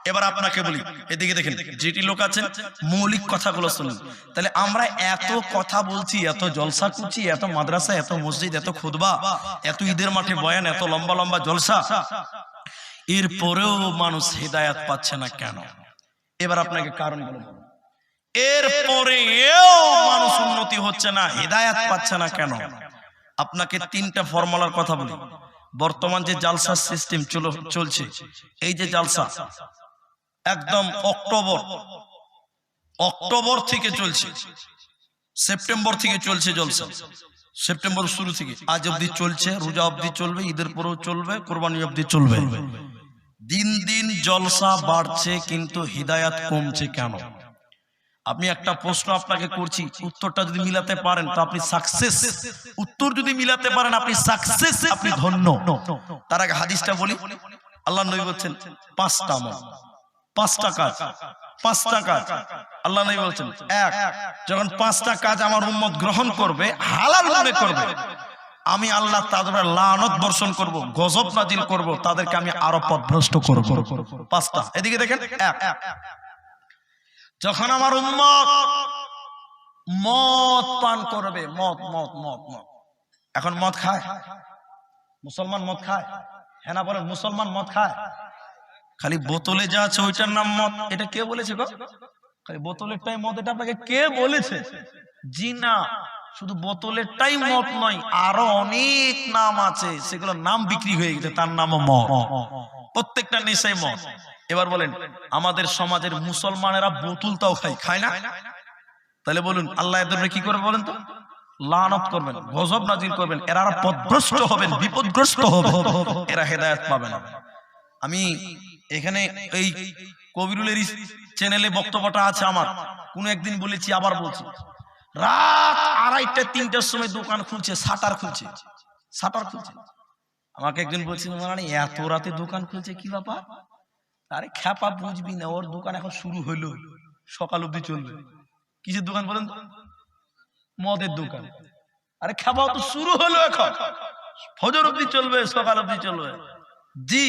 এবার আপনাকে বলি, এদিকে দেখেন যেটি লোক আছেন মৌলিক কথাগুলো শুনুন। তাহলে আমরা এত কথা বলছি, এত জলসা করছি, এত মাদ্রাসা, এত মসজিদ, এত খুতবা, এত ঈদের মাঠে বয়ান, এত লম্বা লম্বা জলসা, এরপরেও মানুষ হেদায়েত পাচ্ছে না কেন? এবার আপনাকে কারণ বলবো। এরপরেও মানুষ উন্নতি হচ্ছে না, হেদায়েত পাচ্ছে না কেন? আপনাকে তিনটা ফর্মুলার কথা বলি। বর্তমান যে জালসার সিস্টেম চলছে, এই যে জালসা একদম অক্টোবর থেকে চলছে, সেপ্টেম্বর থেকে চলছে জলসা, সেপ্টেম্বর শুরু থেকে আজ অব্দি চলছে, রোজা অব্দি চলবে, ঈদের পরেও চলবে, কোরবানি অব্দি চলবে। দিন দিন জলসা বাড়ছে কিন্তু হিদায়াত কমছে কেন? আমি একটা প্রশ্ন আপনাকে করছি, উত্তরটা যদি মিলাতে পারেন তো আপনি সাকসেস। উত্তর যদি মিলাতে পারেন আপনি সাকসেস, আপনি ধন্য। তার আগে হাদিসটা বলি। আল্লাহর নবী বলছেন পাঁচটা আমল, পাঁচটা কাজ, পাঁচটা কাজ। আল্লাহ নবী বলছেন, এক, যখন পাঁচটা কাজ আমার উম্মত গ্রহণ করবে, হালাল মনে করবে, আমি আল্লাহ তাদের লানত বর্ষণ করব, গজব নাজিল করব, তাদেরকে আমি আরো পথভ্রষ্ট করব। পাঁচটা। এদিকে দেখেন, এক, যখন আমার উম্মত মদ পান করবে, মদ মদ মদ মদ। এখন মদ খায় মুসলমান? মদ খায়? হ্যাঁ না বলেন, মুসলমান মদ খায়? খালি বোতলে যা আছে ওইটার নাম মদ। এটা কে বলেছে গো? খালি বোতলেরটাই মদ, এটা আপনাকে কে বলেছে? জি না, শুধু বোতলেরটাই মদ নয়, আরো অনেক নাম আছে, সেগুলোর নাম বিক্রি হয়ে গেছে, তার নামও মদ। প্রত্যেকটা নেশাই মদ। এবার বলেন, আমাদের সমাজের মুসলমানেরা বোতলটাও খায় না? তাহলে বলুন আল্লাহ এদের কি করবে বলেন তো? লানত করবেন, গজব নাজিল করবেন, এরা পথভ্রষ্ট হবেন, বিপদগ্রস্ত হবে, এরা হেদায়েত পাবে না। আমি এখানে এই কবিরুলের চ্যানেলে বক্তব্যটা আছে আমার, কোন একদিন বলেছি, আবার বলছি, রাত 2:30-3টার সময় দোকান খুলছে, শাটার খুলছে। আমাকে একজন বলছে, মানে এত রাতে দোকান খুলছে, কি ব্যাপার? আরে খ্যাপা, বুঝবি না, ওর দোকান এখন শুরু হইলো, সকাল অবধি চলবে। কিসের দোকান বলেন? মদের দোকান। আরে খ্যাপা, তো শুরু হলো, এখন ফজর অবধি চলবে, সকাল অবধি চলবে। জি,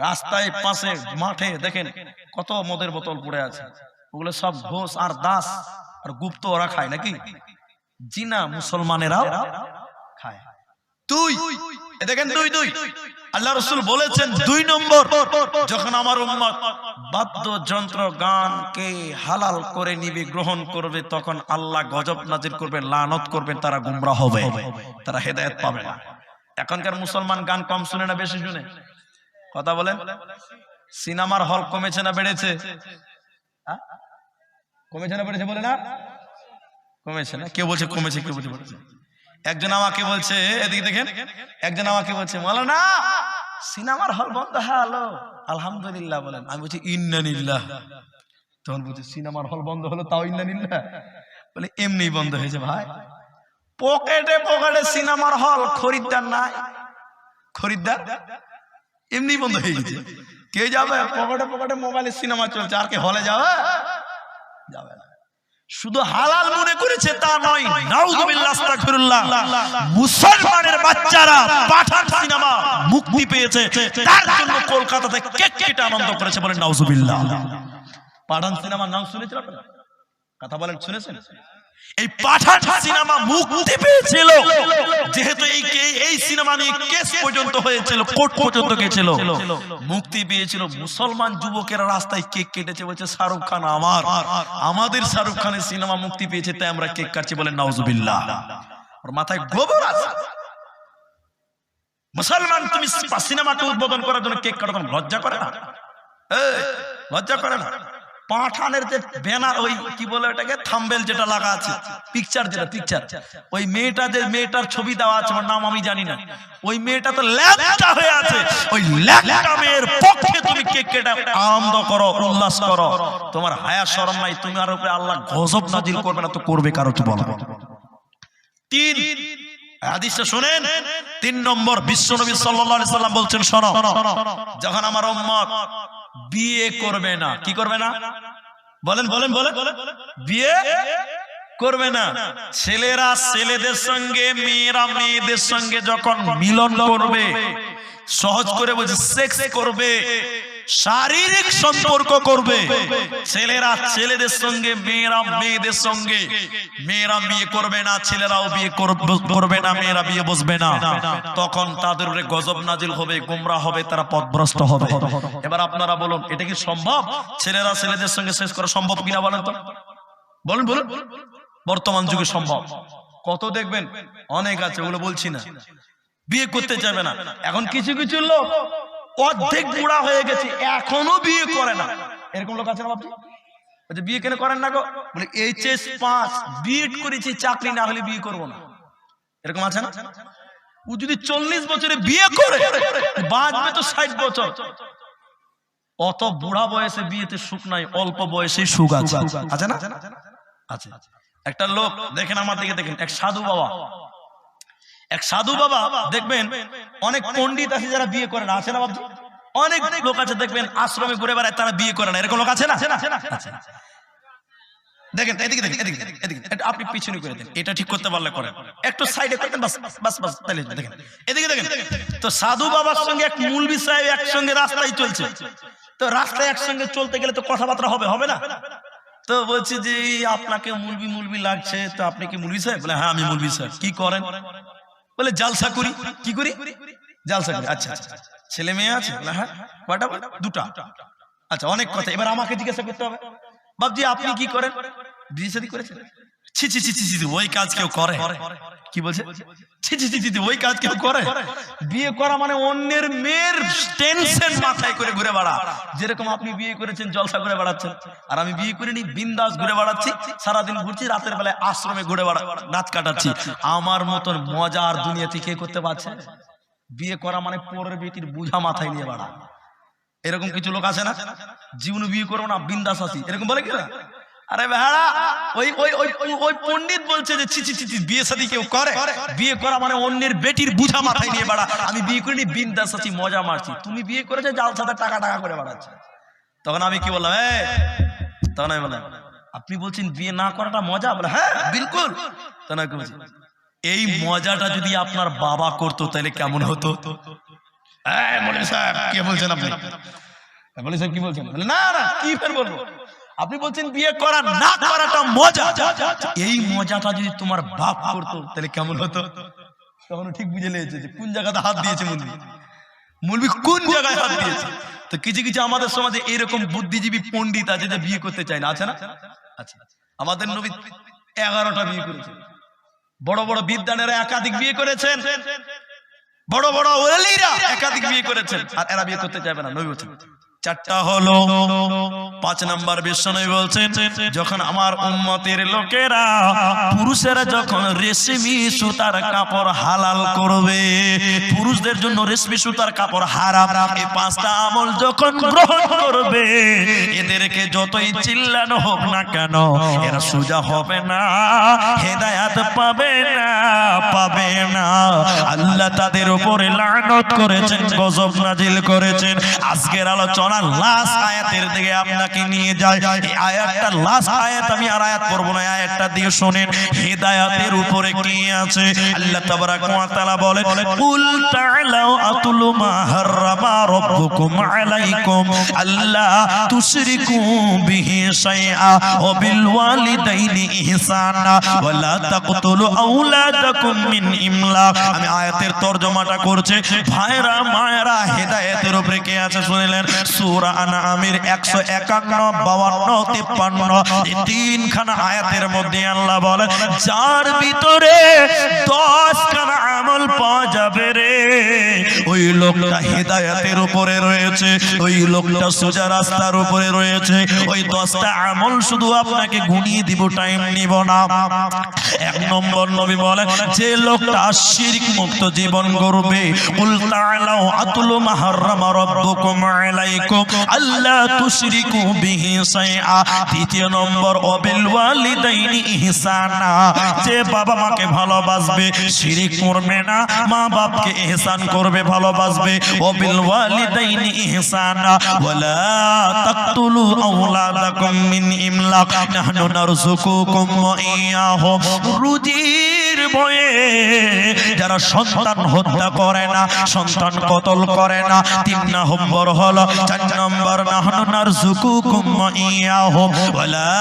রাস্তায়, পাশে, মাঠে দেখেন কত মদের বোতল পড়ে আছে, ওগুলো সব ঘোষ আর দাস আর গুপ্ত ওরা খায় নাকি? জি না, মুসলমানেরাও খায়। দেখেন দুই আল্লাহ রাসূল বলেছেন, 2 নম্বর, যখন আমার উম্মত বাদ্যযন্ত্র গানকে হালাল করে নিবে, গ্রহণ করবে, তখন আল্লাহ গজব নাজিল করবেন, লানত করবেন, তারা গুমরাহ হবে, তারা হেদায়েত পাবে না। এখনকার মুসলমান গান কম শুনে না বেশি শুনে? কথা বলেন। সিনেমার হল কমেছে না বেড়েছে? কমেছে না বেড়েছে? বলে না কমেছে না? কেউ বলছে কমেছে, কেউ বলছে বেড়েছে। একজন আমাকে বলছে, এদিকে দেখেন, একজন আমাকে বলছে, মাওলানা সিনেমার হল বন্ধ হলো, আলহামদুলিল্লাহ বলেন। আমি বলছি ইন্নালিল্লাহ। তখন বলছে সিনেমার হল বন্ধ হলো, তাও ইন্নালিল্লাহ? বলে এমনি বন্ধ হয়েছে ভাই, পকেটে পকেটে সিনেমার হল, খরিদ্দার নাই, খরিদ্দার এমনি বন্ধ হয়ে গেছে। কে যাবে? পকেটে পকেটে মোবাইলে সিনেমা চলছে, আর কে হলে যাবে? যাবে না। শুধু হালাল মনে করেছে তা নয়, নাউযুবিল্লাহ, আস্তাগফিরুল্লাহ, মুসলমানের বাচ্চারা পাঠান সিনেমা মুক্তি পেয়েছে, তার জন্য কলকাতাতে কেক কেটে আনন্দ করেছে, বলেন নাউযুবিল্লাহ। পাঠান সিনেমার নাম শুনেছেন আপনারা? কথা বলেন, শুনেছেন? এই পাঠান সিনেমা মুক্তি পেয়েছিল যেহেতু এই সিনেমা নিয়ে কেস পর্যন্ত হয়েছিল, কোর্ট পর্যন্ত গিয়েছিল, মুক্তি পেয়েছিল। মুসলমান যুবকেরা রাস্তায় কেক কেটেছে, বলছে শাহরুখ খান আমাদের শাহরুখ খানের সিনেমা মুক্তি পেয়েছে, তাই আমরা কেক কাটছি, বলেন নাউযুবিল্লাহ। ওর মাথায় গোবর আছে। মুসলমান, তুমি সিনেমাকে উদ্বোধন করার জন্য কেক কাটো, লজ্জা করে না? লজ্জা করে না? পাঠানের যে ব্যানার, ওই কি বলে ওটাকে, থাম্বনেল যেটা লাগা আছে, পিকচার, যেটা পিকচার, ওই মেয়েটা, যে মেয়েটার ছবি দেওয়া আছে, ওর নাম আমি জানি না, ওই মেয়েটা তো ল্যাংটা হয়ে আছে, ওই ল্যাংটা মেয়ের পক্ষে তুমি কেক কেটে আনন্দ করো, উল্লাস করো, তোমার হায়া শরম নাই? তুমি আর উপরে আল্লাহ গজব নাজিল করবে না তো করবে কারো? তো বলো। 3 হাদিসটা শুনেন। 3 নম্বর, বিশ্বনবী সাল্লাল্লাহু আলাইহি সাল্লাম বলছেন, শোনো, যখন আমার উম্মত বিয়ে করবে না, কি করবে না? বলেন বলেন বলেন। বিয়ে করবে না, ছেলেরা ছেলেদের সঙ্গে, মেয়েরা মেয়েদের সঙ্গে যখন মিলন করবে, সহজ করে বলছে সেক্স করবে, শারীরিক সম্পর্ক করবে, ছেলেরা ছেলেদের সঙ্গে, মেয়েরা মেয়েদের সঙ্গে, মেয়েরা বিয়ে করবে না, ছেলেরাও বিয়ে করবে না, মেয়েরা বিয়ে বসবে না, তখন তাদের উপরে গজব নাজিল হবে, গোমরা হবে, তারা পথভ্রষ্ট হবে। এবার আপনারা বলুন, এটা কি সম্ভব? ছেলেরা ছেলেদের সঙ্গে শেষ করা সম্ভব কিনা বলেন তো, বলুন বলুন। বর্তমান যুগে সম্ভব। কত দেখবেন, অনেক আছে, ওগুলো বলছি না, বিয়ে করতে চাইবে না। এখন কিছু কিছু লোক অর্ধেক বুড়া হয়ে গেছে, এখনো বিয়ে করে না, এরকম লোক আছে না বাপজি? বিয়ে কেন করেন না গো? বলে এইচএস পাস বিএড করেছি, চাকরি না হলে বিয়ে করবো না, এরকম আছে না? ও যদি 40 বছরে বিয়ে করে বাঁচবে তো 60 বছর। অত বুড়া বয়সে বিয়েতে সুখ নাই, অল্প বয়সে সুখ আছে, আছে না? আছে। একটা লোক দেখেন, আমার দিকে দেখেন, এক সাধু বাবা, এক সাধু বাবা দেখবেন, অনেক পণ্ডিত আছে যারা বিয়ে করে না, আছে না বাবু? অনেক লোক আছে দেখবেন আশ্রমে ঘুরে বেড়ায়, তারা বিয়ে করে না, এরকম লোক আছে না? দেখেন এদিকে দেখেন, এদিকে এদিকে, আপনি পিছনে করে দেন, এটা ঠিক করতে পারলে করেন, একটু সাইডে করতেন, বাস বাস বাস, তাহলে দেখেন এদিকে দেখেন। তো সাধু বাবার সঙ্গে এক মুলবি সাহেব একসঙ্গে রাস্তায় চলছে, তো রাস্তায় একসঙ্গে চলতে গেলে তো কথাবার্তা হবে, হবে না? তো বলছি যে আপনাকে মুলবি মুলবি লাগছে, তো আপনি কি মুলবি সাহেব? বলে হ্যাঁ আমি মুলবি সাহেব। কি করেন? বলে জালসা করি। কি করি? জালসা করি। আচ্ছা আচ্ছা, ছেলে মেয়ে আছে? বলে হ্যাঁ। কয়টা? দুটা। আচ্ছা, অনেক কথা, এবার আমাকে জিজ্ঞাসা করতে হবে, বাবজি আপনি কি করেন? বিয়ে শাদী করেছেন? ছি ছি ছি ছি, ওই কাজ কেউ করে? কি বলছে? ছি ছি ছি ছি, ওই কাজ কেউ করে? বিয়ে করা মানে অন্যের মেয়ের টেনশন মাথায় করে ঘুরে বেড়া। যেরকম আপনি বিয়ে করেছেন, জলসা করে বেড়াচ্ছেন, আর আমি বিয়ে করিনি, বিন্দাস ঘুরে বেড়াচ্ছি, সারাদিন ঘুরছি, রাতের বেলায় আশ্রমে ঘুরে বেড়া, রাত কাটাচ্ছি। আমার মতন মজা আর দুনিয়াতে কে করতে পারছে? বিয়ে করা মানে পরের বেটির বুঝা মাথায় নিয়ে বেড়া। এরকম কিছু লোক আছে না, জীবনে বিয়ে করবো না, বিন্দাস আছি, এরকম বলে কিনা? আরে ভাড়া, ওই ওই ওই ওই পণ্ডিত বলছে যে ছি ছি ছি, বিয়ে শাদী কেউ করে? বিয়ে করা মানে অন্যের বেটির বুঝা মাথায় নিয়ে বেড়া। আমি বিয়ে করিনি, বিন্দাস আছি, মজা মারছি। তুমি বিয়ে করেছো, জালসাতে টাকা টাকা করে বেড়াচ্ছে। তখন আমি কি বললাম? তখন আমি বললাম, আপনি বলছেন বিয়ে না করাটা মজা? বলে হ্যাঁ বিলকুল। তখন আমি বলছি, এই মজাটা যদি আপনার বাবা করতো তাহলে কেমন হতো? মৌলভী সাহেব কি বলছেন আপনি? মৌলভী সাহেব কি বলছেন? না না, কি ফের বলবো? আপনি বলছেন বিয়ে করা না করাটা মজা, এই মজাটা যদি তোমার বাপ করতো তাহলে কেমন হতো? তখন ঠিক বুঝে নিয়েছে যে কোন জায়গাতে হাত দিয়েছে মুলবি, মুলবি কোন জায়গায় হাত দিয়েছে। তো কিছু কিছু আমাদের সমাজে এরকম বুদ্ধিজীবী পণ্ডিত আছে যে বিয়ে করতে চায় না, আছে না? আচ্ছা, আমাদের নবী 11টা বিয়ে করেছেন, বড় বড় বিদ্বানেরা একাধিক বিয়ে করেছেন, বড় বড় ওলিরা একাধিক বিয়ে করেছেন, আর এরা বিয়ে করতে চাইবে না। নবী বলছেন 4টা হলো। 5 নাম্বার বিশ্বনবী বলছেন, যখন আমার উম্মতের লোকেরা, পুরুষেরা যখন রেশমি সুতার কাপড় হালাল করবে, পুরুষদের জন্য রেশমি সুতার কাপড় হারাম, এই 5টা আমল যখন গ্রহণ করবে, এদেরকে যতই চিল্লানো হোক না কেন, এরা সোজা হবে না, হেদায়েত পাবে না, পাবে না। আল্লাহ তাদের উপরে লানত করেছেন, গজব নাজিল করেছেন। আজকের আলোচনা লাস্ট আয়াতের দিকে আপনাকে নিয়ে যায়। এই আয়াতটা লাস্ট আয়াত, আমি আর আয়াত পড়ব না, আয়াতটা দিয়ে শুনেন হেদায়েতের উপরে কি আছে। আল্লাহ তাবারাক ওয়া তাআলা বলেন, কুল তাআলাউ আতুলু মা হারামা রাব্বুকুম আলাইকুম আল্লা তুশরিকু বিহি শাইআ ওয়া বিল ওয়ালিদাইনি ইহসানা ওয়া লা তাকতুলু আওলাদাকুম মিন ইমলাক। আমি আয়াতের তরজমাটা করছি, ভাইরা মায়েরা, হেদায়েতের উপরে কে আছে শুনলেন? সূরা আনআমের 151, 52, 53 এই 3খানা আয়াতের মধ্যে আল্লাহ বলেন, যার ভিতরে 10 খানা আমল পাওয়া যাবে রে, ওই লোকটা হেদায়েতের উপরে রয়েছে, ওই লোকটা সোজা রাস্তার উপরে রয়েছে। ওই 10টা আমল শুধু আপনাকে গুনিয়ে দিব, টাইম নিব না। 1 নম্বর নবী বলেন, যে লোকটা শিরক মুক্ত জীবন গড়বে, কুল তাআলাউ আতুলু মা হারামা রাব্বুকুম আলাইকুম আল্লা তুশরিকু বিহি শাইআ। 2 নম্বর, ওয়াবিল ওয়ালিদাইনি ইহসানা, যে বাবা মাকে ভালোবাসবে, শিরক করবে না, মা বাপকে ইহসান করবে, ভালোবাসবে। ওয়াবিল ওয়ালিদাইনি ইহসানা ওয়ালা তাকতুলু আওলাদাকুম মিন ইমলাক নাহনু নারযুকুকুম ওয়া ইয়াহুম। রুজির ভয়ে যারা সন্তান হত্যা করে না, সন্তান কতল করে না। 3 নম্বর হলো, 4 নম্বর নাহনু নারযুকুকুম ওয়া ইয়াহুম ওয়ালা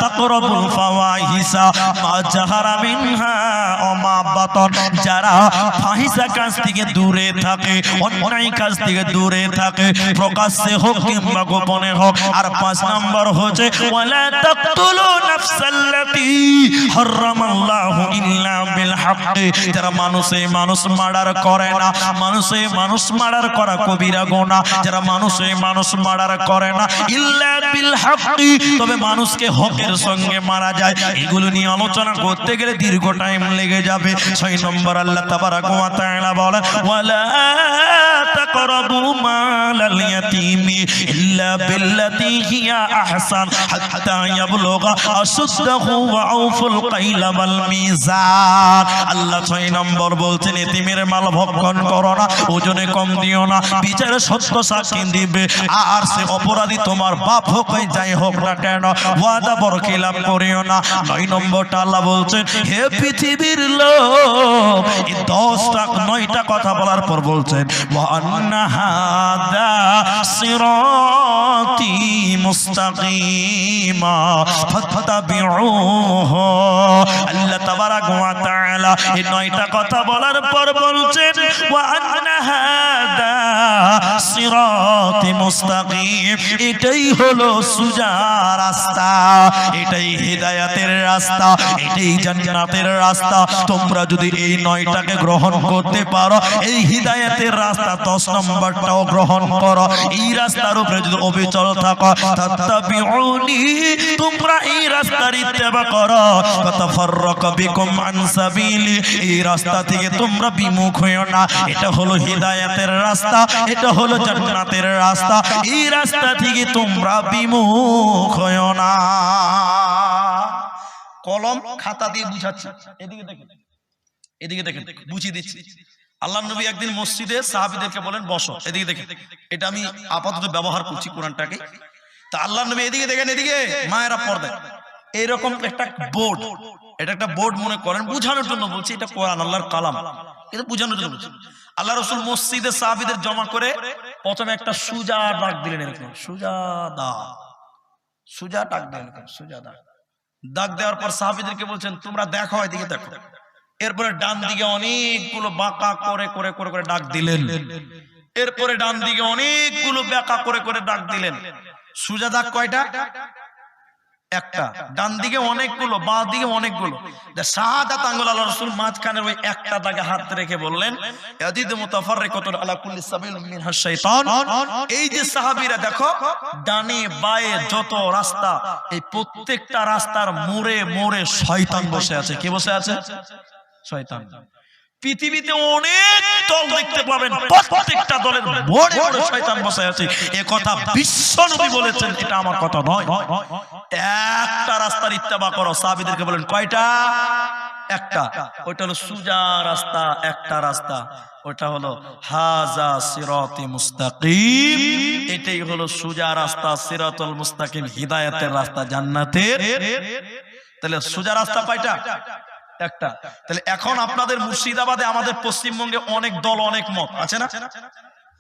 তাকরাবুল ফাওয়াহিসা মা জাহারা মিনহা ওয়া মা বাতান। যারা ফাহিশা কাজ থেকে দূরে থাকে, অন্যায় কাজ থেকে দূরে থাকে, প্রকাশ্যে হোক কিংবা গোপনে হোক। আর 5 নম্বর হচ্ছে ওয়ালা তাকতুলু নাফসাল্লাতী হারামাল্লাহু ইল্লা বিল হক। যারা মানুষে মানুষ মার্ডার করে না, মানুষে মানুষ মার্ডার করা কবিরা গুনাহ। যারা মানুষে মানুষ মার্ডার করে না ইল্লা বিল হক, তবে মানুষকে হকের সঙ্গে মারা যায়। এগুলো নিয়ে আলোচনা করতে গেলে দীর্ঘ টাইম লেগে যাবে। 6 নম্বর আল্লাহ তাবারাক ওয়া তাআলা বলেন ওয়ালা তাকরাবু মালাল ইয়াতীমি ইল্লা বিল্লাতী হিয়া আহসান হাত্তা ইয়াবলুগা আশুদ্দাহু ওয়া আউফুল কাইলা ওয়াল মিজান। আল্লাহ 6 নম্বর বলছেন এতিমের মাল ভক্ষণ করো না, ওজনে কম দিও না, বিচারে সত্য সাক্ষী দিবে। আর সে অপরাধী তোমার বাপ হোক যাই হোক না কেন, ওয়াদা বরখিলাপ করিও না। 9 নম্বরটা আল্লাহ বলছেন হে পৃথিবীর লোক, এই 9টা কথা বলার পর বলছেন ওয়া আন্না হাদা সিরাতি মুস্তাকিমা ফাত্তাবিউহু। আল্লাহ তাবারাক ওয়া তাআলা এই 9টা কথা বলার পর বলছেন ওয়া আন্না হাদা সিরাতি মুস্তাকিম। এটাই হলো সোজা রাস্তা, এটাই হিদায়াতের রাস্তা, এটাই জান্নাতের রাস্তা। তোমরা যদি এই 9টাকে গ্রহণ করতে পারো, এই হিদায়াতের রাস্তা 10 নম্বরটাও গ্রহণ করো, এই রাস্তার উপরে যদি অবিচল থাকো, তাত্তাবিউনি, তোমরা এই রাস্তার ইত্তেবা করো, ফাতাফাররাকা বিকুম আন সাবিলি, এই রাস্তা থেকে তোমরা বিমুখ হইও না। এটা হলো হিদায়াতের রাস্তা, এটা হলো জান্নাতের রাস্তা, এই রাস্তা থেকে তোমরা বিমুখ হইও না। কলম খাতা দিয়ে বুঝাচ্ছে, এদিকে দেখেন, এদিকে দেখেন, বুঝিয়ে দিচ্ছি। আল্লাহ নবী একদিন মসজিদে সাহাবীদেরকে বলেন বসো, এদিকে দেখেন। এটা আমি আপাতত ব্যবহার করছি কোরআনটাকে। তা আল্লাহ নবী এদিকে দেখেন, এদিকে মায়েরা পর্দায় এইরকম একটা বোর্ড, এটা একটা বোর্ড মনে করেন, বুঝানোর জন্য বলছি, এটা কোরআন আল্লাহর কালাম, এটা বুঝানোর জন্য বলছি। আল্লাহ রাসূল মসজিদে সাহাবীদের জমা করে প্রথমে একটা সুজা ডাক দিলেন, এরকম সুজাদা, সুজা ডাক দিলেন, সুজাদা ডাক দেওয়ার পর সাহাবীদেরকে বলছেন তোমরা দেখো, এদিকে দেখো। এরপরে ডান দিকে অনেকগুলো বাঁকা করে করে করে করে ডাক দিলেন, এরপরে ডান দিকে অনেকগুলো বাঁকা করে করে ডাক দিলেন। সুজা দাগ কয়টা? একটা। ডান দিকে অনেকগুলো, বাঁ দিকে অনেকগুলো। শাহাদাত আঙ্গুল আল্লাহ রাসূল মাঝখানের ওই একটা দাগে হাত রেখে বললেন ইয়াদিদ মুতাফাররিকাতুন আলা কুল্লি সাবিল মিনহাশ শাইতান। এই যে সাহাবীরা দেখো, ডানে বাঁয়ে যত রাস্তা, এই প্রত্যেকটা রাস্তার মোড়ে মোড়ে শয়তান বসে আছে। কে বসে আছে? শয়তান। পৃথিবীতে অনেক দল দেখতে পাবেন, প্রত্যেকটা দলের মোড়ে মোড়ে শয়তান বসে আছে। এ কথা বিশ্বনবী বলেছেন, এটা আমার কথা নয়। একটা রাস্তার ইত্তেবা করো। সাহাবীদেরকে বলেন কয়টা? একটা। ওইটা হলো সুজা রাস্তা, একটা রাস্তা। ওটা হলো হাজা সিরাতি মুস্তাকিম, এটাই হলো সুজা রাস্তা, সিরাতুল মুস্তাকিম, হিদায়াতের রাস্তা, জান্নাতের। তাহলে সুজা রাস্তা কয়টা? একটা। তাহলে এখন আপনাদের মুর্শিদাবাদে, আমাদের পশ্চিমবঙ্গে অনেক দল, অনেক মত আছে না?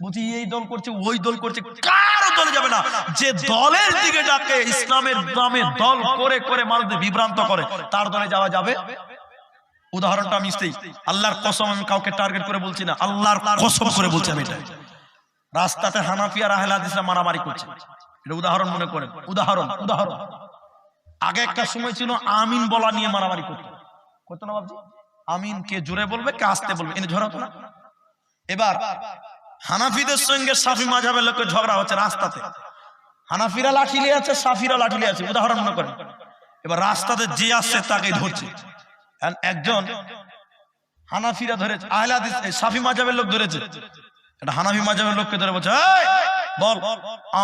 বুঝি এই দল করছে, ওই দল করছে, কারো দলে যাবে না। যে দলের দিকে ডাকে, ইসলামের নামে দল করে করে মানুষদের বিভ্রান্ত করে, তার দলে যাওয়া যাবে। উদাহরণটা আমি আল্লাহর কসম, আমি কাউকে টার্গেট করে বলছি না, আল্লাহর কসম করে বলছি আমি। এটা রাস্তাতে হানাফি আর আহলে হাদিসরা মারামারি করছে, এটা উদাহরণ মনে করেন। উদাহরণ উদাহরণ আগে একটা সময় ছিল আমিন বলা নিয়ে মারামারি করতো না বাবজি? আমিন কে জোরে বলবে, কে আস্তে বলবে, এনে ঝগড়া হতো না? এবার হানাফিদের সঙ্গে শাফি মাযহাবের লোকের ঝগড়া হচ্ছে রাস্তাতে। হানাফিরা লাঠি নিয়ে আছে, শাফিরা লাঠি নিয়ে আছে, উদাহরণ মনে করেন। এবার রাস্তাতে যে আসছে তাকেই ধরছে। একজন হানাফিরা ধরেছে, আহলে হাদিস শাফি মাযহাবের লোক ধরেছে, এটা হানাফি মাযহাবের লোককে ধরে বলছে এই বল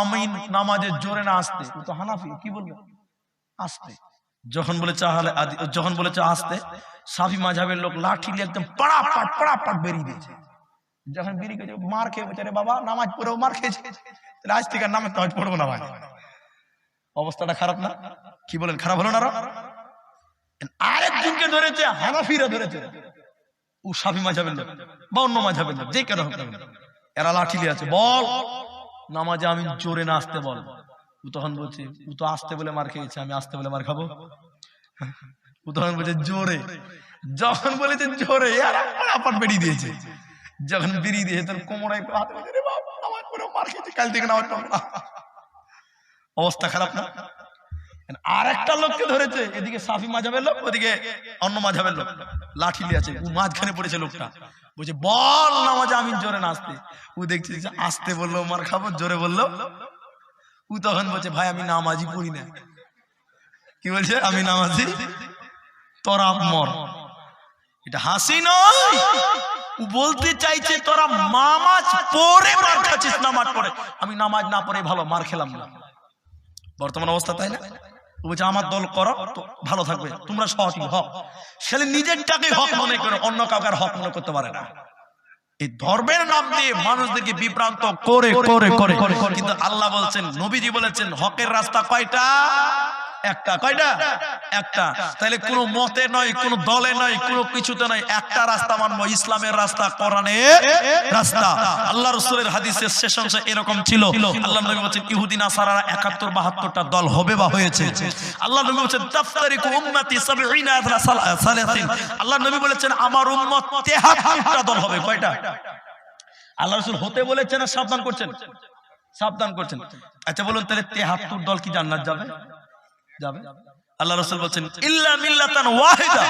আমিন নামাজে জোরে না আসতে। ও তো হানাফি, কি বলবে? আসতে। যখন বলেছে আসতে, শাফি মাযহাবের লোক লাঠি নিয়ে একদম পাড়াপাড় বেরিয়ে দিয়েছে। যখন বেরিয়ে গেছে, মার খেয়ে বেচারে বাবা, নামাজ পড়েও মার খেয়েছে, তাহলে আজ থেকে নামাজ পড়বো না ভাই। অবস্থাটা খারাপ না? কি বলেন, খারাপ হলো না? আরেকজনকে ধরেছে হানাফিরা ধরেছে, ও শাফি মাযহাবের লোক বা অন্য মাযহাবের লোক, যে কেন হোক না কেন, এরা লাঠি নিয়ে আছে, বল নামাজে আমি জোরে না আসতে বল। ও তখন বলছে, ও তো আসতে বলে মার খেয়েছে, আমি আসতে বলে মার খাবো? ও তখন বলছে জোরে, যখন বলেছে জোরে আপার বেরিয়ে দিয়েছে, যখন বেরিয়ে দিয়েছে তোর কোমরে একটু হাত রেখে, রে বাবা আমার পুরো মার খেয়েছে, কাল থেকে নামাজ পড়বো না। অবস্থা খারাপ না? আর একটা লোককে ধরেছে, এদিকে শাফি মাযহাবের লোক, ওদিকে অন্য মাযহাবের লোক, লাঠি নিয়ে আছে, ও মাঝখানে পড়েছে লোকটা, বলছে বল নামাজে আমি জোরে না আসতে। ও দেখছে যে আসতে বললো মার খাবো, জোরে বললো। ও তখন বলছে ভাই আমি নামাজই পড়ি না। কি বলছে? আমি নামাজি, তোরা মর। এটা হাসি নয়, ও বলতে চাইছে তোরা নামাজ পড়ে মার খাচ্ছিস, নামাজ পড়ে, আমি নামাজ না পড়ে ভালো মার খেলাম না। বর্তমান অবস্থা তাই না? ও বলছে আমার দল করো তো ভালো থাকবে, তোমরা সঠিক হক। সেলে নিজেরটাকে হক মনে করে, অন্য কাউকে হক মনে করতে পারে না। এই ধর্মের নাম দিয়ে মানুষদেরকে বিভ্রান্ত করে করে করে করে, কিন্তু আল্লাহ বলছেন, নবীজি বলেছেন হকের রাস্তা কয়টা? একটা। কয়টা? একটা। তাহলে কোনো মতে নয়, কোনো দলে নয়, কোনো কিছুতে নয়, একটা রাস্তা মানবো, ইসলামের রাস্তা, কোরআনের রাস্তা। আল্লাহ রাসূলের হাদিসের শেষ অংশে এরকম ছিল, আল্লাহ নবী বলেছেন ইহুদি নাসারারা 71-72টা দল হবে বা হয়েছে। আল্লাহ নবী বলেছেন তাফতারিকু উম্মতি 70 আল্লাহ নবী বলেছেন আমার উম্মত 73টা দল হবে। কয়টা? আল্লাহ রাসূল হতে বলেছেন আর সাবধান করছেন? সাবধান করছেন। আচ্ছা বলুন তাহলে 73 দল কি জান্নাত যাবে? যাবে। আল্লাহ রাসূল বলেন ইল্লা মিল্লাতান ওয়াহিদা,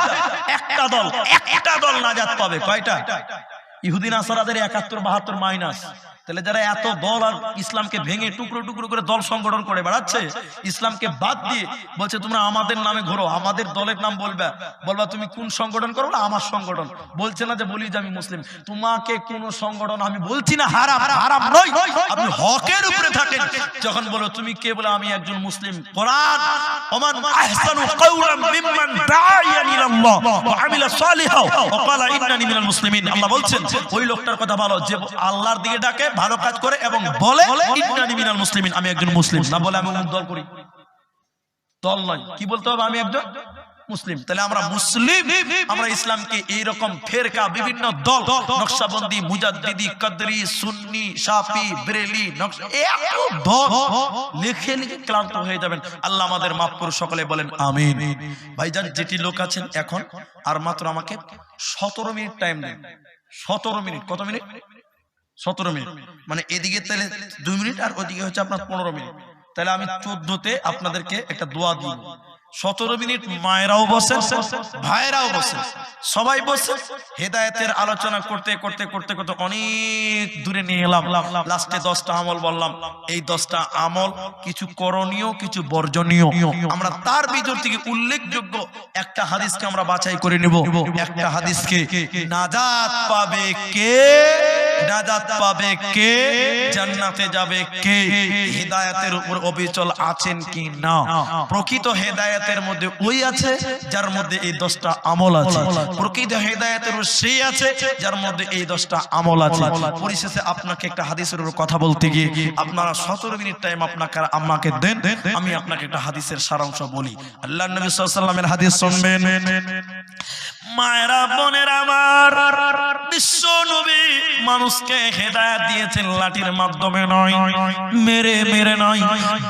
একটা দল নাজাত পাবে। কয়টা? ইহুদি নাসারাদের 71-72 মাইনাস। তাহলে যারা এত দল আর ইসলামকে ভেঙে টুকরো টুকরো করে দল সংগঠন করে বেড়াচ্ছে, ইসলামকে বাদ দিয়ে বলছে তোমরা আমাদের নামে ঘোরো, আমাদের দলের নাম বলবা, বলবা তুমি কোন সংগঠন করো? না আমার সংগঠন। বলছে না যে বলি যে আমি মুসলিম, তোমাকে কোন সংগঠন আমি বলছি না হারাম, হারাম নয়, আপনি হকের উপরে থাকেন। যখন বলো তুমি কে? বলে আমি একজন মুসলিম। কোরআন ওমান আহসানু কাওলাম মিম্মান দাআ ইলাল্লাহ ওয়া আমিলা সালিহাও ওয়া ক্বালা ইন্নানি মিনাল মুসলিমিন। আল্লাহ বলছেন ওই লোকটার কথা ভালো যে আল্লাহর দিকে ডাকে, ভালো কাজ করে এবং বলে ইন্নানি মিনাল মুসলিমিন, আমি একজন মুসলিম। না বলে আমি অমুক দল করি, দল নয়। কি বলতে হবে? আমি একজন মুসলিম। তাহলে আমরা মুসলিম, আমরা ইসলামকে এইরকম ফেরকা, বিভিন্ন দল, নকশবন্দি, মুজাদ্দিদি, কদরি, সুন্নি, শাফি, বেরেলি, এত দল লিখে লিখে ক্লান্ত হয়ে যাবেন। আল্লাহ আমাদের মাফ করুন, সকলে বলেন আমিন। ভাইজান যেটি লোক আছেন এখন আর মাত্র আমাকে 17 মিনিট টাইম দেন। 17 মিনিট। কত মিনিট? 17 মিনিট। মানে এদিকে তাহলে 2 মিনিট আর ওদিকে হচ্ছে আপনার 15 মিনিট। তাহলে আমি 14তে আপনাদেরকে একটা দোয়া দিব। 17 মিনিট মায়েরাও বসে, ভাইরাও বসে, সবাই বসে হেদায়েতের আলোচনা করতে করতে করতে করতে অনেক দূরে নিয়ে এলাম। লাস্টে 10টা আমল বললাম। এই 10টা আমল কিছু করণীয়, কিছু বর্জনীয়। আমরা তার ভিতর থেকে উল্লেখযোগ্য একটা হাদিসকে আমরা বাছাই করে নেব। একটা হাদিসকে নাজাত পাবে কে? নাজাত পাবে কে? জান্নাতে যাবে কে? হেদায়েতের উপর অবিচল আছেন কি না? প্রকৃত হেদায়েতের মধ্যে ওই আছে যার মধ্যে এই 10টা আমল আছে। প্রকৃত হেদায়েতের সেই আছে যার মধ্যে এই 10টা আমল আছে। পরিশেষে আপনাকে একটা হাদিসের উপর কথা বলতে গিয়ে আপনারা 17 মিনিট টাইম আমাকে দেন, আমি আপনাকে একটা হাদিসের সারাংশ বলি। আল্লাহর নবী সাল্লাল্লাহু আলাইহি ওয়াসাল্লামের হাদিস শুনবেন। মায়েরা বোনেরা আমার, বিশ্ব নবী মানুষকে হেদায়েত দিয়েছেন লাঠির মাধ্যমে নয়, মেরে মেরে নয়,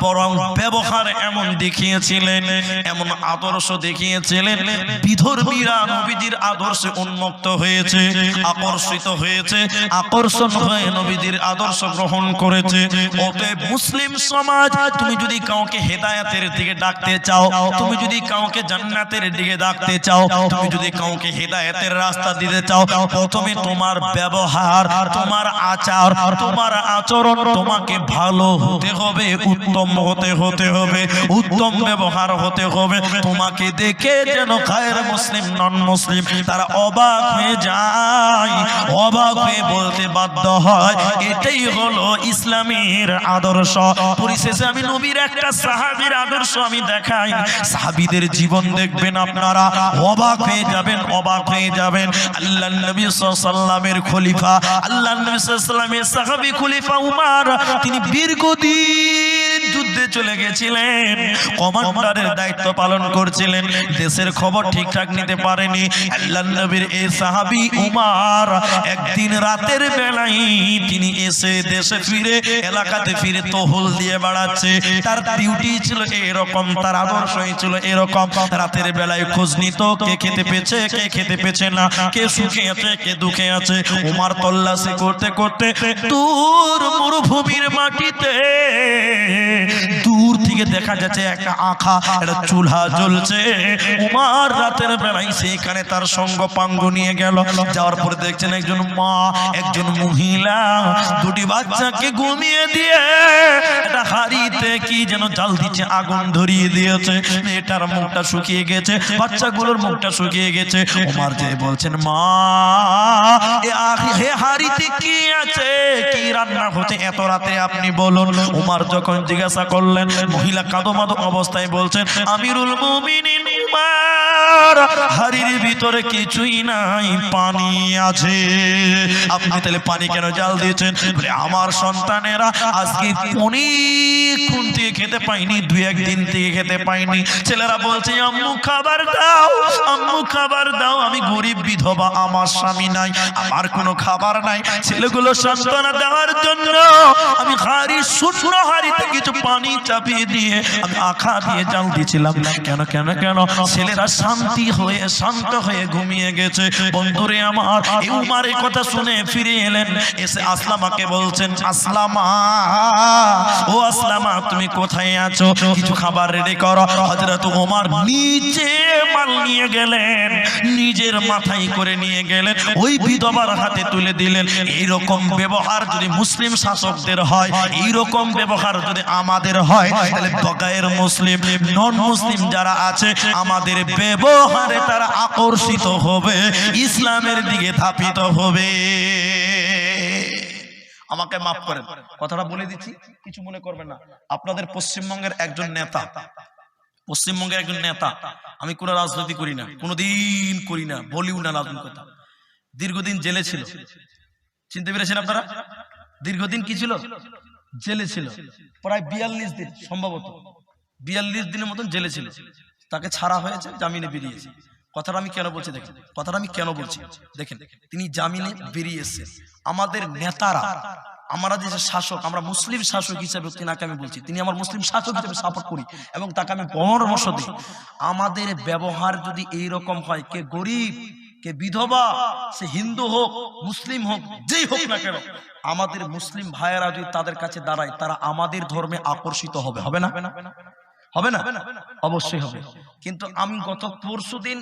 বরং ব্যবহার এমন দেখিয়েছিলেন, এমন আদর্শ দেখিয়েছিলেন, বিধর্মীরা নবীজির আদর্শে উন্মুক্ত হয়েছে, আকর্ষিত হয়েছে, আকর্ষণ হয়ে নবীজির আদর্শ গ্রহণ করেছে। অতএব মুসলিম সমাজ, তুমি যদি কাউকে হেদায়েতের দিকে ডাকতে চাও, তুমি যদি কাউকে জান্নাতের দিকে ডাকতে চাও, তুমি যদি কাউকে হেদায়েতের রাস্তা দিতে চাও, প্রথমে তোমার ব্যবহার, তোমার আচার, তোমার আচরণ তোমাকে ভালো হতে হবে, উত্তম হতে হবে, উত্তম ব্যবহার হতে হবে। তোমাকে দেখে যেন গায়ের মুসলিম, নন মুসলিম তারা অবাক হয়ে যায়, অবাক হয়ে বলতে বাধ্য হয় এটাই হলো ইসলামের আদর্শ। পরিশেষে আমি নবীর একটা সাহাবীর আদর্শ আমি দেখাই। সাহাবীদের জীবন দেখবেন আপনারা অবাক হয়ে যাবেন, অবাক হয়ে যাবেন। আল্লাহর নবী সাল্লাল্লাহু আলাইহি ওয়াসাল্লামের খলিফা, আল্লাহর নবী সাল্লাল্লাহু আলাইহি ওয়াসাল্লামের সাহাবী খলিফা উমর, তিনি দীর্ঘদিন যুদ্ধে চলে গেছিলেন, কমান্ডারের দায়িত্ব পালন করছিলেন, দেশের খবর ঠিকঠাক নিতে পারেনি। আল্লাহর নবীর এই সাহাবী উমর একদিন রাতের বেলায় তিনি এসে দেশে ফিরে এলাকাতে ফিরে টহল দিয়ে বেড়াচ্ছে। তার ডিউটি ছিল এরকম, তার আদর্শই ছিল এরকম। রাতের বেলায় খোঁজ নিত কে খেতে পেয়েছে, কে খেতে পেয়েছে না, কে সুখে আছে, কে দুঃখে আছে। উমর তল্লাশি করতে করতে দূর মরুভূমির মাটিতে দূর থেকে দেখা যাচ্ছে একটা আঁখা, একটা চুলহা জ্বলছে। উমর রাতের বেলায় সেখানে তার সঙ্গ পাঙ্গ নিয়ে গেল। যাওয়ার পরে দেখছেন একজন মা, একজন মহিলা দুটি বাচ্চাকে ঘুমিয়ে দিয়ে একটা হাড়িতে কি যেন জাল দিচ্ছে, আগুন ধরিয়ে দিয়েছে। মেয়েটার মুখটা শুকিয়ে গেছে, বাচ্চাগুলোর মুখটা শুকিয়ে গেছে। উমর যে বলছেন, মা হে হাড়িতে কি আছে, কি রান্না হচ্ছে এত রাতে আপনি বলুন। উমর যখন জিজ্ঞাসা করলেন, মহিলা কাঁদো অবস্থায় বলছেন, আমিরুল মুমিনিন উমর, হাড়ির ভিতরে কিছুই নাই, পানি আছে। আপনি তাহলে পানি কেন জাল দিয়েছেন? বলে আমার সন্তানেরা আজকে অনেকক্ষণ থেকে খেতে পাইনি, দুই একদিন থেকে খেতে পাইনি। ছেলেরা বলছে, আম্মু খাবার দাও, আম্মু খাবার দাও, আমি গরিব বিধবা, আমার স্বামী নাই, আমার কোনো খাবার নাই। ছেলেগুলো সান্ত্বনা দেওয়ার জন্য আমি শূন্য হাড়িতে কিছু পানি চাপিয়ে দিয়ে আমি আখা দিয়ে জাল দিয়েছিলাম। কেন কেন কেন? ছেলেরা শান্ত হয়ে ঘুমিয়ে গেছে। বন্ধুরে আমার, এই উমরের কথা শুনে ফিরে এলেন, এসে আসলামাকে বলছেন, আসলামা, ও আসলামা, তুমি কোথায় আছো? কিছু খাবার রেডি করো। হযরত ওমর নিচে মাল নিয়ে গেলেন, নিজের মাথায় করে নিয়ে গেলেন, ওই বিধবার হাতে তুলে দিলেন। এইরকম ব্যবহার যদি মুসলিম শাসকদের হয়, এইরকম ব্যবহার যদি আমাদের হয়, তাহলে বগায়ের মুসলিম, নন মুসলিম যারা আছে, আমাদের ব্যবহারে তারা আকর্ষিত হবে, ইসলামের দিকে ধাপিত হবে। আমাকে মাফ করেন, কথাটা বলে দিচ্ছি, কিছু মনে করবেন না। আপনাদের পশ্চিমবঙ্গের একজন নেতা, আমি কোনো রাজনীতি করি না, কোনোদিন করি না, বলিও না রাজনীতি, দীর্ঘদিন জেলে ছিল। চিনতে পেরেছেন আপনারা? দীর্ঘদিন কি ছিল? জেলে ছিল, প্রায় 42 দিন, সম্ভবত 42 দিনের মতন জেলে ছিল। তাকে ছাড়া হয়েছে, জামিনে বেরিয়েছে। কথাটা আমি কেন বলছি দেখেন, দেখেন, তিনি জামিনে বেরিয়ে এসেছেন। আমাদের নেতারা, আমরা যে শাসক, আমরা মুসলিম শাসক হিসেবে তিনাকে আমি বলছি, তিনি আমার মুসলিম শাসক হিসেবে সাপোর্ট করি এবং তাকে আমি পরামর্শ দিই। আমাদের ব্যবহার যদি এইরকম হয়, কে গরিব, কে বিধবা, সে হিন্দু হোক, মুসলিম হোক, যেই হোক না কেন, আমাদের মুসলিম ভাইয়েরা যদি তাদের কাছে দাঁড়ায়, তারা আমাদের ধর্মে আকর্ষিত হবে। হবে না? হবে না? অবশ্যই হবে। কিন্তু আমি গত পরশুদিন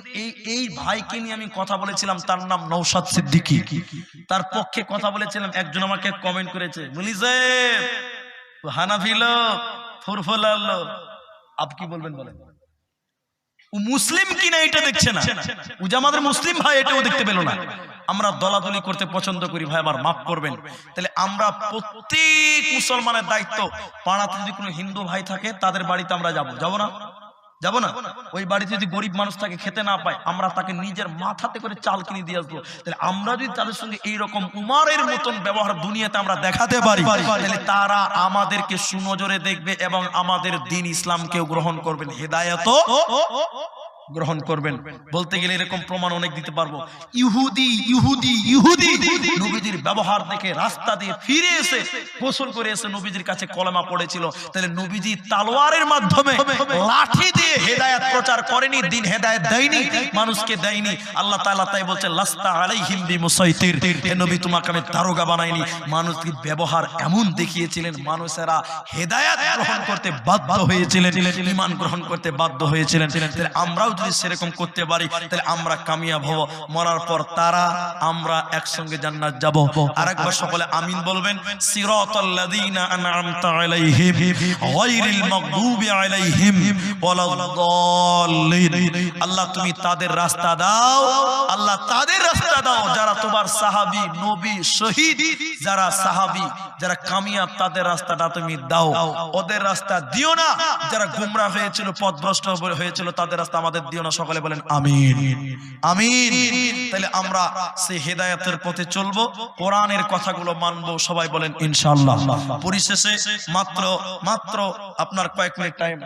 এই ভাইকে নিয়ে আমি কথা বলেছিলাম, তার নাম নওশাদ সিদ্দিকী, তার পক্ষে কথা বলেছিলাম। একজন আমাকে কমেন্ট করেছে, বলিছে হানাফি লোক, ফুরফুলা লোক, আপনি কি বলবেন বলেন? ও মুসলিম কিনা এটা দেখছে না, ও যে আমাদের মুসলিম ভাই এটাও দেখতে পেল না। আমরা দলাদলি করতে পছন্দ করি, ভাই আমার মাফ করবেন। তাহলে আমরা প্রত্যেক মুসলমানের দায়িত্ব, পাড়াতে যদি কোনো হিন্দু ভাই থাকে তাদের বাড়িতে আমরা যাব না? ওই বাড়িতে যদি গরিব মানুষ থাকে, খেতে না পায়, আমরা তাকে নিজের মাথাতে করে চাল কিনে দিয়ে আসবো। তাহলে আমরা যদি তাদের সঙ্গে এইরকম উমরের মতন ব্যবহার দুনিয়াতে আমরা দেখাতে পারি, তাহলে তারা আমাদেরকে সুনজরে দেখবে এবং আমাদের দ্বীন ইসলামকেও গ্রহণ করবেন, হেদায়েত গ্রহণ করবেন। বলতে গেলে এরকম প্রমাণ অনেক দিতে পারবো। ইহুদি নবীজির ব্যবহার দেখে রাস্তা দিয়ে ফিরে এসে গোসল করে এসে নবীজির কাছে কলেমা পড়েছিল। তাহলে নবীজি তালোয়ারের মাধ্যমে, লাঠি দিয়ে হেদায়েত প্রচার করেনি, দ্বীন হেদায়েত দেয়নি, মানুষকে দেয়নি। আল্লাহ তাআলা তাই বলছে, লাস্তা আলাইহিম বিমুসাইতির, হে নবী তোমাকে আমি দারোগা বানাইনি। মানুষের ব্যবহার এমন দেখিয়েছিলেন, মানুষেরা হেদায়েত গ্রহণ করতে বাধ্য হয়েছিলেন, ঈমান গ্রহণ করতে বাধ্য হয়েছিলেন। তাহলে আমরাও যদি সেরকম করতে পারি, তাহলে আমরা কামিয়াব হব। মরার পর তারা আমরা একসঙ্গে জান্নাত যাব। আরেকবার সকলে আমিন বলবেন। সিরাতাল্লাযীনা আন'আমতা আলাইহিম গায়রিল মাগদুবি আলাইহিম ওয়ালাদ ওয়ালাদ-দাল্লিন। আল্লাহ তুমি তাদের রাস্তা দাও, আল্লাহ তাদের রাস্তা দাও যারা তোমার সাহাবী, নবী, শহীদ যারা সাহাবী, যারা কামিয়াব, তাদের রাস্তাটা তুমি দাও। ওদের রাস্তা দিও না যারা গোমরা হয়েছিল, পথভ্রষ্ট হয়েছিল, তাদের রাস্তা আমাদের দিও না। সকলে বলেন আমিন, আমিন। তাহলে আমরা সেই হেদায়েতের পথে চলবো, কোরআনের কথাগুলো মানবো। সবাই বলেন ইনশাআল্লাহ। পরিশেষে মাত্র আপনার কয়েক মিনিট টাইম,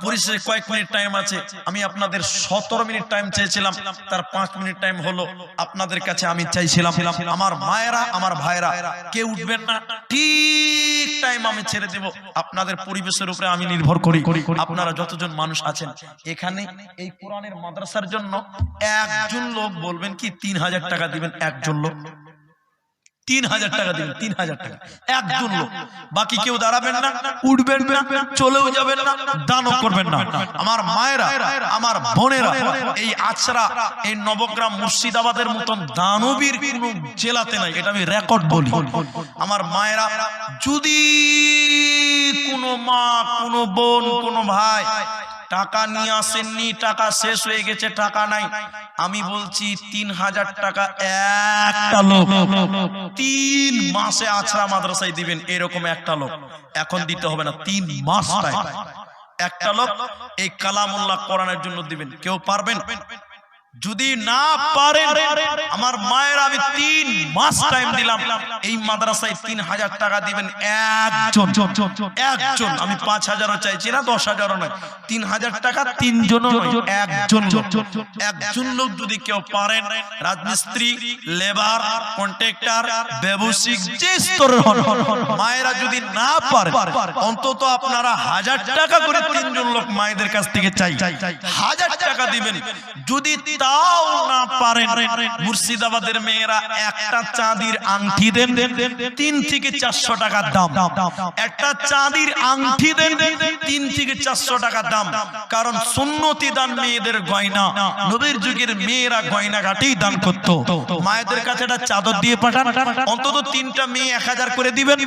পরিশেষে কয়েক মিনিট টাইম আছে। আমি আপনাদের 17 মিনিট টাইম চেয়েছিলাম, তার 5 মিনিট টাইম হলো। আপনাদের কাছে আমি চাইছিলাম, আমার মায়েরা, আমার ভাইরা, কেউ উঠবেন না, ঠিক টাইম আমি ছেড়ে দেব। আপনাদের পরিবেশের উপরে আমি নির্ভর করি। আপনারা যতজন মানুষ আছেন এখানে, এই কোরআনের মাদ্রাসার জন্য একজন লোক বলবেন কি 3000 টাকা দিবেন। একজন লোক 3000 টাকা দিবেন, 3000 টাকা একজন লোক। বাকি কেউ দাঁড়াবেন না, উঠবেন না, চলেও যাবেন না, দানও করবেন না। আমার মায়েরা, আমার বোনেরা, এই আছড়া, এই নবগ্রাম, মুর্শিদাবাদের মতন দানবীর কোন জেলাতে নাই, এটা আমি রেকর্ড বলি। আমার মায়েরা, যদি কোনো মা, কোনো বোন, কোনো ভাই টাকা নিয়ে আসেননি, টাকা শেষ হয়ে গেছে, টাকা নাই, আমি বলছি 3000 টাকা একটা লোক 3 মাসে আছড়া মাদ্রাসায় দিবেন। এরকম একটা লোক, এখন দিতে হবে না, 3 মাস টাইম একটা লোক এই কালামুল্লাহ কোরআনের জন্য দিবেন। কেউ পারবেন? যদি না পারেন, আমার মায়ের আমি 3 মাস টাইম দিলাম, এই মাদ্রাসায় 3000 টাকা দিবেন একজন। একজন, আমি 5000ও চাইছি না, 10000ও নয়, 3000 টাকা 3 জনও নয়, একজন লোক। একজন লোক যদি কেউ পারেন, রাজমিস্ত্রি, লেবার, কন্ট্রাক্টর, ব্যবসায়িক যে স্তরের হন, মায়েরা যদি না পারেন, অন্তত আপনারা 1000 টাকা করে 3 জন লোক মায়েদের কাছ থেকে চাই, 1000 টাকা দিবেন। যদি তাও না পারেন, মুর্শিদাবাদের মেয়েরা একটা চাঁদির আংটি দেন, 3 থেকে 400 টাকা দাম। একটা চাঁদির আংটি দেন, 3 থেকে 400 টাকা দাম। কারণ সুন্নতি দান মেয়েদের গয়না, নবীর যুগের মেয়েরা গয়না ঘাটেই দান করত। মায়েদের কাছে একটা চাদর দিয়ে পাঠান, অন্তত 3টা মেয়ে 1000 করে দিবেন,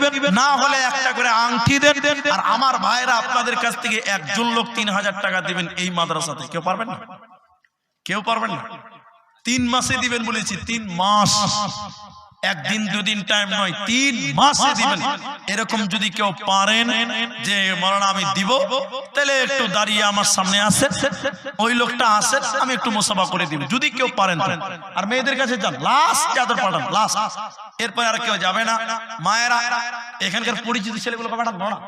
না হলে একটা করে আংটি দেন। আর আমার ভাইরা, আপনাদের কাছ থেকে একজন লোক 3000 টাকা দিবেন এই মাদ্রাসাতে। কেউ পারবেন না? কেউ পারবেন না? 3 মাসে দিবেন বলেছি, 3 মাস, একদিন দুদিন টাইম নয়, 3 মাসে দিবেন। এরকম যদি কেউ পারেন যে মাওলানা আমি দিব, তাহলে একটু দাঁড়িয়ে আমার সামনে আসেন, ওই লোকটা আসেন, আমি একটু মুসাফা করে দিব, যদি কেউ পারেন। আর মেয়েদের কাছে যান, লাস্ট চাদর পাঠান, লাস্ট, এরপর আর কেউ যাবে না। মায়েরা, এখানকার পরিচিত ছেলেগুলোকে পাঠান না,